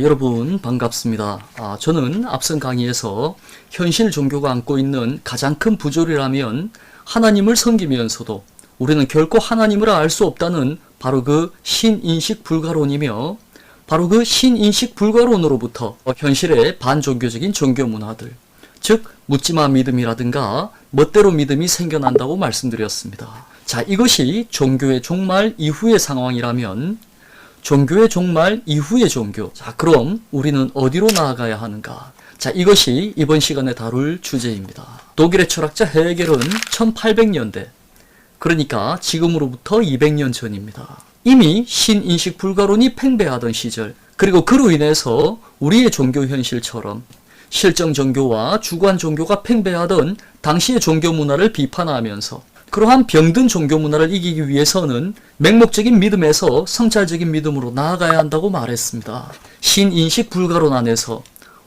여러분 반갑습니다. 저는 앞선 강의에서 현실 종교가 안고 있는 가장 큰 부조리라면 하나님을 섬기면서도 우리는 결코 하나님을 알 수 없다는 바로 그 신인식 불가론이며, 바로 그 신인식 불가론으로부터 현실의 반종교적인 종교 문화들, 즉 묻지마 믿음이라든가 멋대로 믿음이 생겨난다고 말씀드렸습니다. 자, 이것이 종교의 종말 이후의 상황이라면 종교의 종말 이후의 종교, 자 그럼 우리는 어디로 나아가야 하는가? 자, 이것이 이번 시간에 다룰 주제입니다. 독일의 철학자 헤겔은 1800년대, 그러니까 지금으로부터 200년 전입니다. 이미 신인식 불가론이 팽배하던 시절, 그리고 그로 인해서 우리의 종교 현실처럼 실정 종교와 주관 종교가 팽배하던 당시의 종교 문화를 비판하면서 그러한 병든 종교 문화를 이기기 위해서는 맹목적인 믿음에서 성찰적인 믿음으로 나아가야 한다고 말했습니다. 신인식 불가론 안에서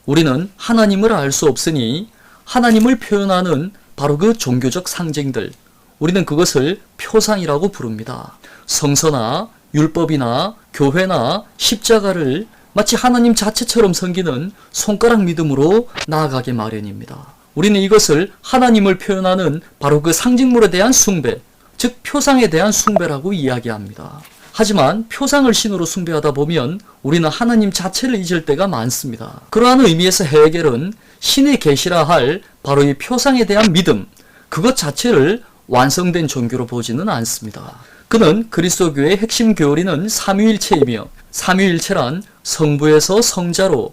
우리는 하나님을 알 수 없으니 하나님을 표현하는 바로 그 종교적 상징들, 우리는 그것을 표상이라고 부릅니다. 성서나 율법이나 교회나 십자가를 마치 하나님 자체처럼 섬기는 손가락 믿음으로 나아가게 마련입니다. 우리는 이것을 하나님을 표현하는 바로 그 상징물에 대한 숭배, 즉 표상에 대한 숭배라고 이야기합니다. 하지만 표상을 신으로 숭배하다 보면 우리는 하나님 자체를 잊을 때가 많습니다. 그러한 의미에서 헤겔은 신의 계시라 할 바로 이 표상에 대한 믿음, 그것 자체를 완성된 종교로 보지는 않습니다. 그는 그리스도교의 핵심 교리는 삼위일체이며, 삼위일체란 성부에서 성자로,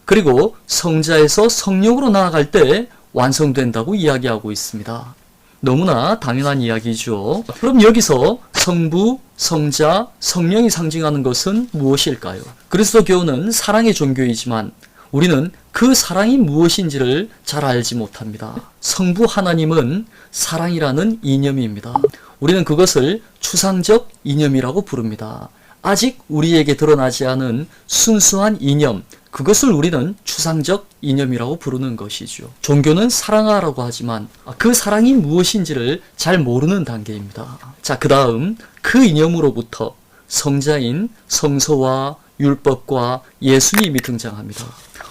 그리고 성자에서 성령으로 나아갈 때 완성된다고 이야기하고 있습니다. 너무나 당연한 이야기죠. 그럼 여기서 성부, 성자, 성령이 상징하는 것은 무엇일까요? 그리스도교는 사랑의 종교이지만 우리는 그 사랑이 무엇인지를 잘 알지 못합니다. 성부 하나님은 사랑이라는 이념입니다. 우리는 그것을 추상적 이념이라고 부릅니다. 아직 우리에게 드러나지 않은 순수한 이념, 그것을 우리는 추상적 이념이라고 부르는 것이죠. 종교는 사랑하라고 하지만 그 사랑이 무엇인지를 잘 모르는 단계입니다. 자, 그 다음 그 이념으로부터 성자인 성서와 율법과 예수님이 등장합니다.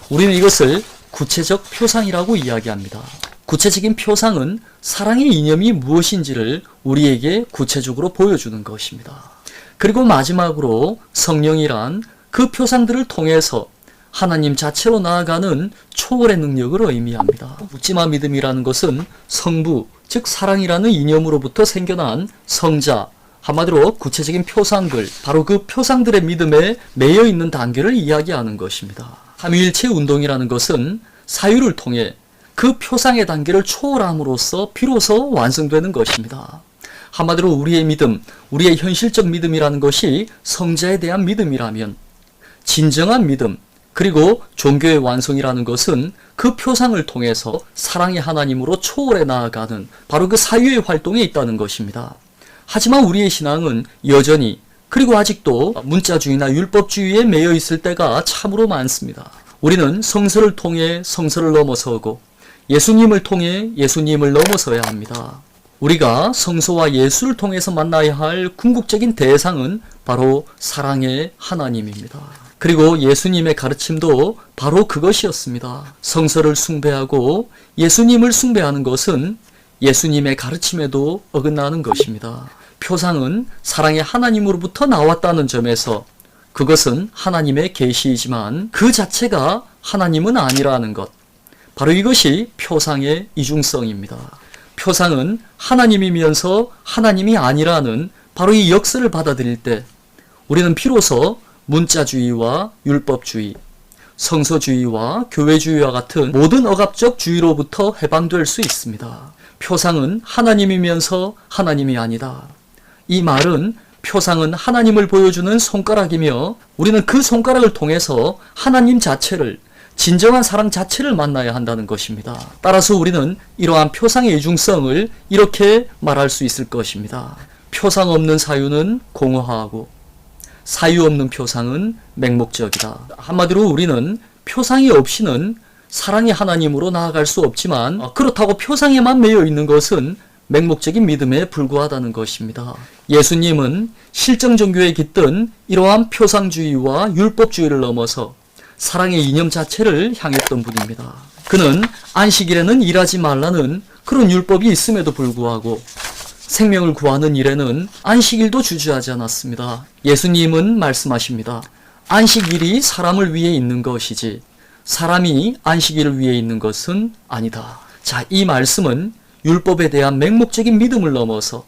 우리는 이것을 구체적 표상이라고 이야기합니다. 구체적인 표상은 사랑의 이념이 무엇인지를 우리에게 구체적으로 보여주는 것입니다. 그리고 마지막으로 성령이란 그 표상들을 통해서 하나님 자체로 나아가는 초월의 능력을 의미합니다. 묻지마 믿음이라는 것은 성부, 즉 사랑이라는 이념으로부터 생겨난 성자, 한마디로 구체적인 표상들, 바로 그 표상들의 믿음에 매여 있는 단계를 이야기하는 것입니다. 삼위일체 운동이라는 것은 사유를 통해 그 표상의 단계를 초월함으로써 비로소 완성되는 것입니다. 한마디로 우리의 믿음, 우리의 현실적 믿음이라는 것이 성자에 대한 믿음이라면 진정한 믿음, 그리고 종교의 완성이라는 것은 그 표상을 통해서 사랑의 하나님으로 초월해 나아가는 바로 그 사유의 활동에 있다는 것입니다. 하지만 우리의 신앙은 여전히, 그리고 아직도 문자주의나 율법주의에 매여 있을 때가 참으로 많습니다. 우리는 성서를 통해 성서를 넘어서고 예수님을 통해 예수님을 넘어서야 합니다. 우리가 성서와 예수를 통해서 만나야 할 궁극적인 대상은 바로 사랑의 하나님입니다. 그리고 예수님의 가르침도 바로 그것이었습니다. 성서를 숭배하고 예수님을 숭배하는 것은 예수님의 가르침에도 어긋나는 것입니다. 표상은 사랑의 하나님으로부터 나왔다는 점에서 그것은 하나님의 계시이지만 그 자체가 하나님은 아니라는 것, 바로 이것이 표상의 이중성입니다. 표상은 하나님이면서 하나님이 아니라는 바로 이 역설을 받아들일 때 우리는 비로소 문자주의와 율법주의, 성서주의와 교회주의와 같은 모든 억압적 주의로부터 해방될 수 있습니다. 표상은 하나님이면서 하나님이 아니다. 이 말은 표상은 하나님을 보여주는 손가락이며 우리는 그 손가락을 통해서 하나님 자체를, 진정한 사랑 자체를 만나야 한다는 것입니다. 따라서 우리는 이러한 표상의 이중성을 이렇게 말할 수 있을 것입니다. 표상 없는 사유는 공허하고 사유 없는 표상은 맹목적이다. 한마디로 우리는 표상이 없이는 사랑의 하나님으로 나아갈 수 없지만 그렇다고 표상에만 매여 있는 것은 맹목적인 믿음에 불과하다는 것입니다. 예수님은 실정 종교에 깃든 이러한 표상주의와 율법주의를 넘어서 사랑의 이념 자체를 향했던 분입니다. 그는 안식일에는 일하지 말라는 그런 율법이 있음에도 불구하고 생명을 구하는 일에는 안식일도 주저하지 않았습니다. 예수님은 말씀하십니다. 안식일이 사람을 위해 있는 것이지 사람이 안식일을 위해 있는 것은 아니다. 자, 이 말씀은 율법에 대한 맹목적인 믿음을 넘어서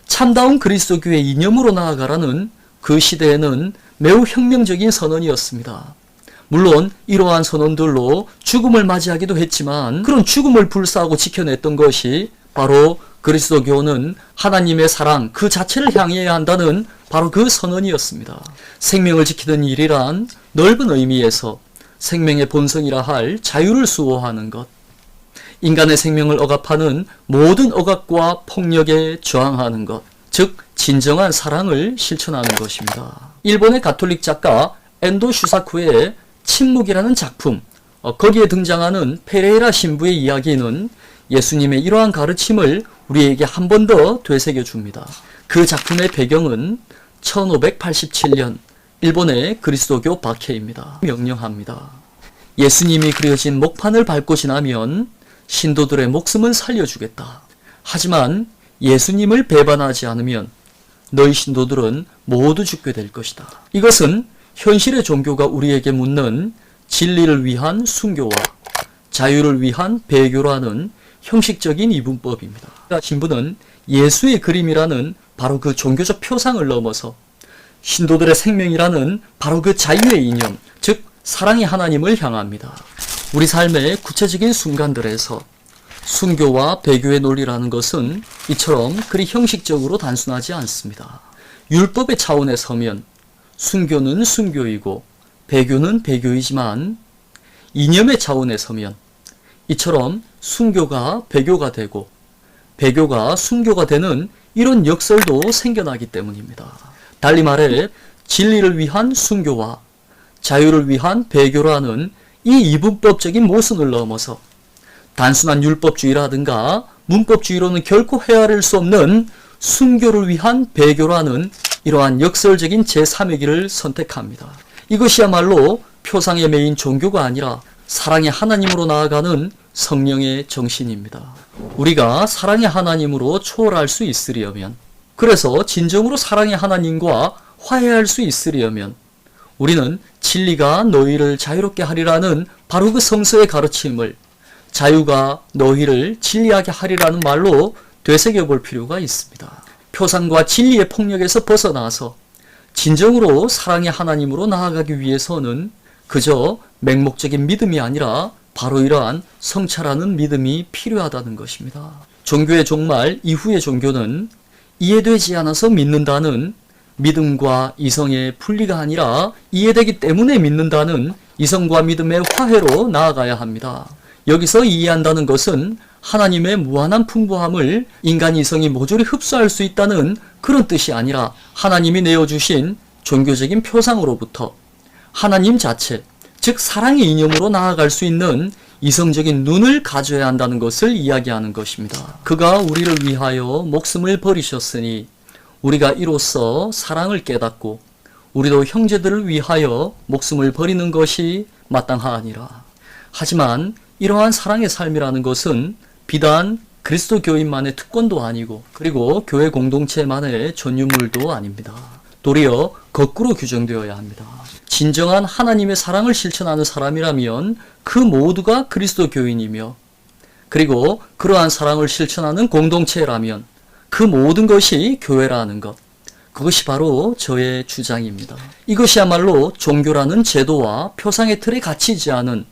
참다운 그리스도교의 이념으로 나아가라는 그 시대에는 매우 혁명적인 선언이었습니다. 물론 이러한 선언들로 죽음을 맞이하기도 했지만 그런 죽음을 불사하고 지켜냈던 것이 바로 그리스도교는 하나님의 사랑 그 자체를 향해야 한다는 바로 그 선언이었습니다. 생명을 지키는 일이란 넓은 의미에서 생명의 본성이라 할 자유를 수호하는 것, 인간의 생명을 억압하는 모든 억압과 폭력에 저항하는 것, 즉 진정한 사랑을 실천하는 것입니다. 일본의 가톨릭 작가 엔도 슈사쿠의 침묵이라는 작품, 거기에 등장하는 페레이라 신부의 이야기는 예수님의 이러한 가르침을 우리에게 한 번 더 되새겨 줍니다. 그 작품의 배경은 1587년 일본의 그리스도교 박해입니다. 명령합니다. 예수님이 그려진 목판을 밟고 지나면 신도들의 목숨은 살려주겠다. 하지만 예수님을 배반하지 않으면 너희 신도들은 모두 죽게 될 것이다. 이것은 현실의 종교가 우리에게 묻는 진리를 위한 순교와 자유를 위한 배교라는 형식적인 이분법입니다. 신부는 예수의 그림이라는 바로 그 종교적 표상을 넘어서 신도들의 생명이라는 바로 그 자유의 이념, 즉 사랑의 하나님을 향합니다. 우리 삶의 구체적인 순간들에서 순교와 배교의 논리라는 것은 이처럼 그리 형식적으로 단순하지 않습니다. 율법의 차원에 서면 순교는 순교이고 배교는 배교이지만 이념의 차원에 서면 이처럼 순교가 배교가 되고 배교가 순교가 되는 이런 역설도 생겨나기 때문입니다. 달리 말해 진리를 위한 순교와 자유를 위한 배교라는 이 이분법적인 모순을 넘어서 단순한 율법주의라든가 문법주의로는 결코 헤아릴 수 없는 순교를 위한 배교라는 이러한 역설적인 제3의 길을 선택합니다. 이것이야말로 표상에 매인 종교가 아니라 사랑의 하나님으로 나아가는 성령의 정신입니다. 우리가 사랑의 하나님으로 초월할 수 있으려면, 그래서 진정으로 사랑의 하나님과 화해할 수 있으려면 우리는 진리가 너희를 자유롭게 하리라는 바로 그 성서의 가르침을 자유가 너희를 진리하게 하리라는 말로 되새겨 볼 필요가 있습니다. 표상과 진리의 폭력에서 벗어나서 진정으로 사랑의 하나님으로 나아가기 위해서는 그저 맹목적인 믿음이 아니라 바로 이러한 성찰하는 믿음이 필요하다는 것입니다. 종교의 종말 이후의 종교는 이해되지 않아서 믿는다는 믿음과 이성의 분리가 아니라 이해되기 때문에 믿는다는 이성과 믿음의 화해로 나아가야 합니다. 여기서 이해한다는 것은 하나님의 무한한 풍부함을 인간 이성이 모조리 흡수할 수 있다는 그런 뜻이 아니라 하나님이 내어주신 종교적인 표상으로부터 하나님 자체, 즉 사랑의 이념으로 나아갈 수 있는 이성적인 눈을 가져야 한다는 것을 이야기하는 것입니다. 그가 우리를 위하여 목숨을 버리셨으니 우리가 이로써 사랑을 깨닫고 우리도 형제들을 위하여 목숨을 버리는 것이 마땅하니라. 하지만 이러한 사랑의 삶이라는 것은 비단 그리스도 교인만의 특권도 아니고 그리고 교회 공동체만의 전유물도 아닙니다. 도리어 거꾸로 규정되어야 합니다. 진정한 하나님의 사랑을 실천하는 사람이라면 그 모두가 그리스도 교인이며 그리고 그러한 사랑을 실천하는 공동체라면 그 모든 것이 교회라는 것, 그것이 바로 저의 주장입니다. 이것이야말로 종교라는 제도와 표상의 틀에 갇히지 않은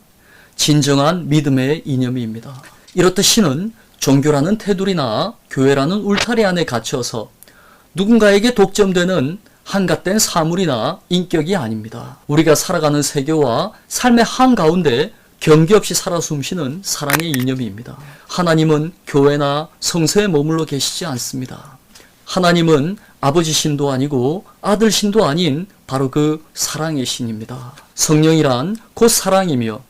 진정한 믿음의 이념입니다. 이렇듯 신은 종교라는 테두리나 교회라는 울타리 안에 갇혀서 누군가에게 독점되는 한갓된 사물이나 인격이 아닙니다. 우리가 살아가는 세계와 삶의 한가운데 경계 없이 살아 숨쉬는 사랑의 이념입니다. 하나님은 교회나 성서에 머물러 계시지 않습니다. 하나님은 아버지 신도 아니고 아들 신도 아닌 바로 그 사랑의 신입니다. 성령이란 곧 사랑이며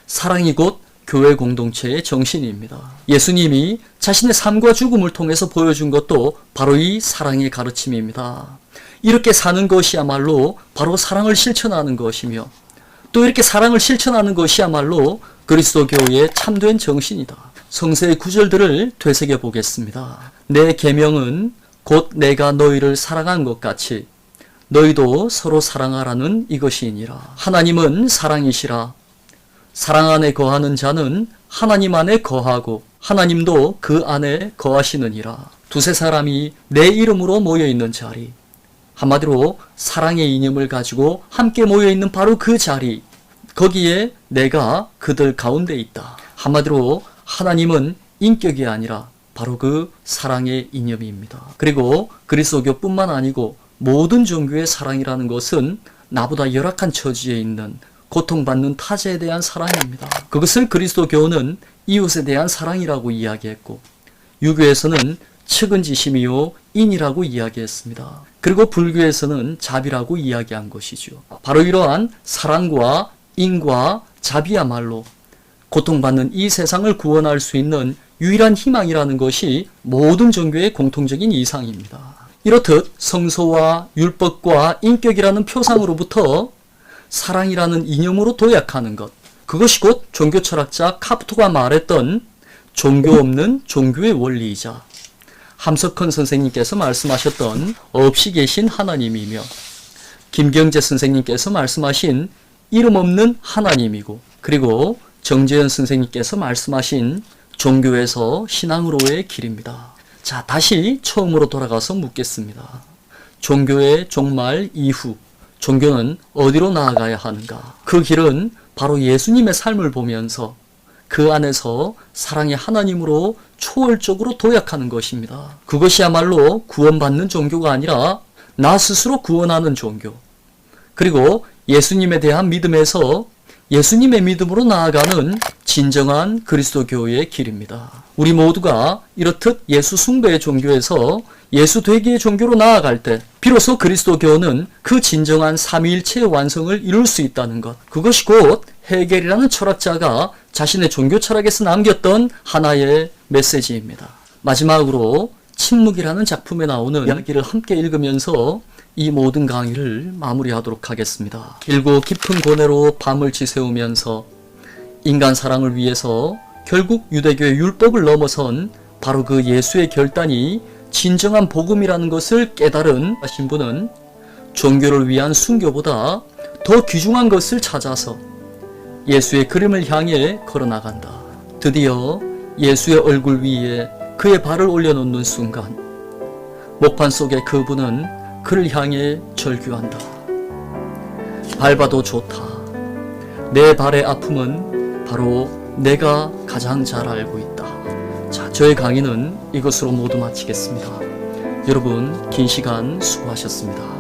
사랑이 곧 교회 공동체의 정신입니다. 예수님이 자신의 삶과 죽음을 통해서 보여준 것도 바로 이 사랑의 가르침입니다. 이렇게 사는 것이야말로 바로 사랑을 실천하는 것이며 또 이렇게 사랑을 실천하는 것이야말로 그리스도교의 참된 정신이다. 성서의 구절들을 되새겨 보겠습니다. 내 계명은 곧 내가 너희를 사랑한 것 같이 너희도 서로 사랑하라는 이것이니라. 하나님은 사랑이시라. 사랑 안에 거하는 자는 하나님 안에 거하고 하나님도 그 안에 거하시느니라. 두세 사람이 내 이름으로 모여있는 자리, 한마디로 사랑의 이념을 가지고 함께 모여있는 바로 그 자리, 거기에 내가 그들 가운데 있다. 한마디로 하나님은 인격이 아니라 바로 그 사랑의 이념입니다. 그리고 그리스도교뿐만 아니고 모든 종교의 사랑이라는 것은 나보다 열악한 처지에 있는 고통받는 타자에 대한 사랑입니다. 그것을 그리스도교는 이웃에 대한 사랑이라고 이야기했고, 유교에서는 측은지심이요 인이라고 이야기했습니다. 그리고 불교에서는 자비라고 이야기한 것이죠. 바로 이러한 사랑과 인과 자비야말로 고통받는 이 세상을 구원할 수 있는 유일한 희망이라는 것이 모든 종교의 공통적인 이상입니다. 이렇듯 성서와 율법과 인격이라는 표상으로부터 사랑이라는 이념으로 도약하는 것, 그것이 곧 종교 철학자 카프토가 말했던 종교 없는 종교의 원리이자 함석헌 선생님께서 말씀하셨던 없이 계신 하나님이며, 김경재 선생님께서 말씀하신 이름 없는 하나님이고, 그리고 정재현 선생님께서 말씀하신 종교에서 신앙으로의 길입니다. 자, 다시 처음으로 돌아가서 묻겠습니다. 종교의 종말 이후 종교는 어디로 나아가야 하는가? 그 길은 바로 예수님의 삶을 보면서 그 안에서 사랑의 하나님으로 초월적으로 도약하는 것입니다. 그것이야말로 구원받는 종교가 아니라 나 스스로 구원하는 종교, 그리고 예수님에 대한 믿음에서 예수님의 믿음으로 나아가는 진정한 그리스도교의 길입니다. 우리 모두가 이렇듯 예수 숭배의 종교에서 예수 되기의 종교로 나아갈 때 비로소 그리스도교는 그 진정한 삼위일체의 완성을 이룰 수 있다는 것, 그것이 곧 헤겔이라는 철학자가 자신의 종교 철학에서 남겼던 하나의 메시지입니다. 마지막으로 침묵이라는 작품에 나오는 이야기를 함께 읽으면서 이 모든 강의를 마무리하도록 하겠습니다. 길고 깊은 고뇌로 밤을 지새우면서 인간 사랑을 위해서 결국 유대교의 율법을 넘어선 바로 그 예수의 결단이 진정한 복음이라는 것을 깨달은 신부는 종교를 위한 순교보다 더 귀중한 것을 찾아서 예수의 그림을 향해 걸어나간다. 드디어 예수의 얼굴 위에 그의 발을 올려놓는 순간 목판 속에 그분은 그를 향해 절규한다. 밟아도 좋다. 내 발의 아픔은 바로 내가 가장 잘 알고 있다. 자, 저의 강의는 이것으로 모두 마치겠습니다. 여러분, 긴 시간 수고하셨습니다.